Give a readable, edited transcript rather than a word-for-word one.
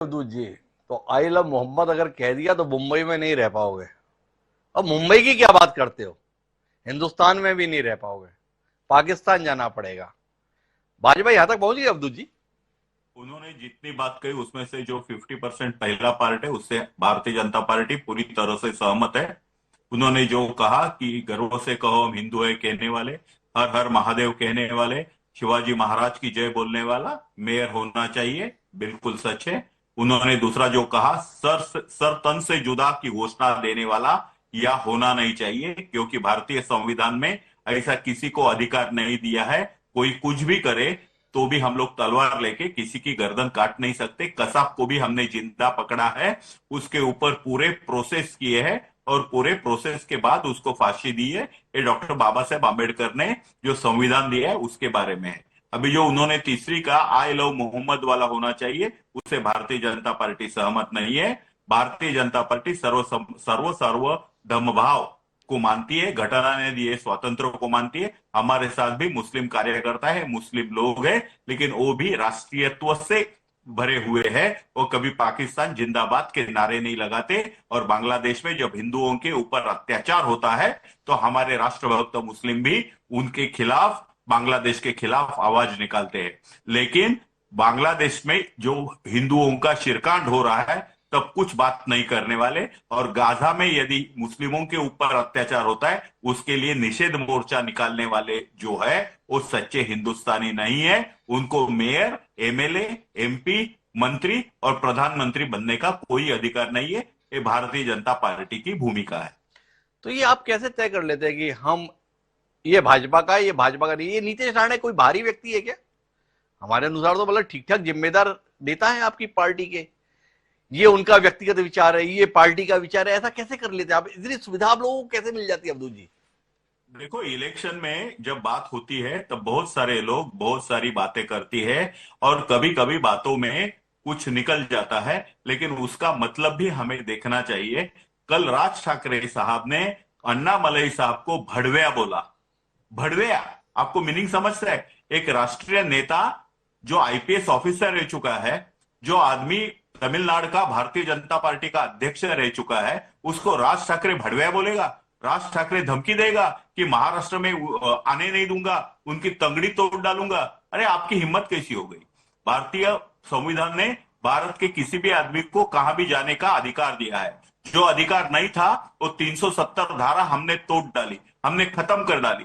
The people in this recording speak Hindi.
अवधूत जी, तो आई लव मोहम्मद अगर कह दिया तो मुंबई में नहीं रह पाओगे। अब मुंबई की क्या बात करते हो, हिंदुस्तान में भी नहीं रह पाओगे, पाकिस्तान जाना पड़ेगा। भाजपा यहां तक पहुंची अवधूत जी। उन्होंने जितनी बात कही उसमें से जो 50% पहला पार्ट है उससे भारतीय जनता पार्टी पूरी तरह से सहमत है। उन्होंने जो कहा कि गर्व से कहो हम हिंदू है कहने वाले, हर हर महादेव कहने वाले, शिवाजी महाराज की जय बोलने वाला मेयर होना चाहिए, बिल्कुल सच है। उन्होंने दूसरा जो कहा, सर तन से जुदा की घोषणा देने वाला या होना नहीं चाहिए, क्योंकि भारतीय संविधान में ऐसा किसी को अधिकार नहीं दिया है। कोई कुछ भी करे तो भी हम लोग तलवार लेके किसी की गर्दन काट नहीं सकते। कसाब को भी हमने जिंदा पकड़ा है, उसके ऊपर पूरे प्रोसेस किए हैं और पूरे प्रोसेस के बाद उसको फांसी दी है। ये डॉक्टर बाबा साहेब आम्बेडकर ने जो संविधान दिया है उसके बारे में है। अभी जो उन्होंने तीसरी का आई लव मोहम्मद वाला होना चाहिए, उससे भारतीय जनता पार्टी सहमत नहीं है। भारतीय जनता पार्टी सर्व धर्म भाव को मानती है, घटना ने दिए स्वतंत्र को मानती है। हमारे साथ भी मुस्लिम कार्यकर्ता है, मुस्लिम लोग हैं, लेकिन वो भी राष्ट्रीयत्व से भरे हुए हैं। वो कभी पाकिस्तान जिंदाबाद के नारे नहीं लगाते। और बांग्लादेश में जब हिंदुओं के ऊपर अत्याचार होता है तो हमारे राष्ट्रभक्त मुस्लिम भी उनके खिलाफ, बांग्लादेश के खिलाफ आवाज निकालते हैं। लेकिन बांग्लादेश में जो हिंदुओं का शिरकांड हो रहा है तब कुछ बात नहीं करने वाले। और गाजा में यदि मुस्लिमों के ऊपर अत्याचार होता है उसके लिए निषेध मोर्चा निकालने वाले जो है वो सच्चे हिंदुस्तानी नहीं है। उनको मेयर, एमएलए, एमपी, मंत्री और प्रधानमंत्री बनने का कोई अधिकार नहीं है। ये भारतीय जनता पार्टी की भूमिका है। तो ये आप कैसे तय कर लेते हैं कि हम ये भाजपा का है, ये भाजपा का नहीं? ये नीतीश राणे कोई भारी व्यक्ति है क्या? हमारे अनुसार तो मतलब ठीक ठाक जिम्मेदार नेता है आपकी पार्टी के। ये उनका व्यक्तिगत विचार है, ये पार्टी का विचार है, ऐसा कैसे कर लेते हैं आप? इतनी सुविधा आप लोगों को कैसे मिल जाती है अब्दुल जी? देखो, इलेक्शन में जब बात होती है तब बहुत सारे लोग बहुत सारी बातें करती है और कभी कभी बातों में कुछ निकल जाता है, लेकिन उसका मतलब भी हमें देखना चाहिए। कल राज ठाकरे साहब ने अन्नामलई साहब को भड़वेया बोला। भड़वेया, आपको मीनिंग समझता है? एक राष्ट्रीय नेता जो आईपीएस ऑफिसर रह चुका है, जो आदमी तमिलनाडु का भारतीय जनता पार्टी का अध्यक्ष रह चुका है, उसको राज ठाकरे भड़वेया बोलेगा? राज ठाकरे धमकी देगा कि महाराष्ट्र में आने नहीं दूंगा, उनकी तंगड़ी तोड़ डालूंगा। अरे आपकी हिम्मत कैसी हो गई? भारतीय संविधान ने भारत के किसी भी आदमी को कहां भी जाने का अधिकार दिया है। जो अधिकार नहीं था वो 370 धारा हमने तोड़ डाली, हमने खत्म कर डाली।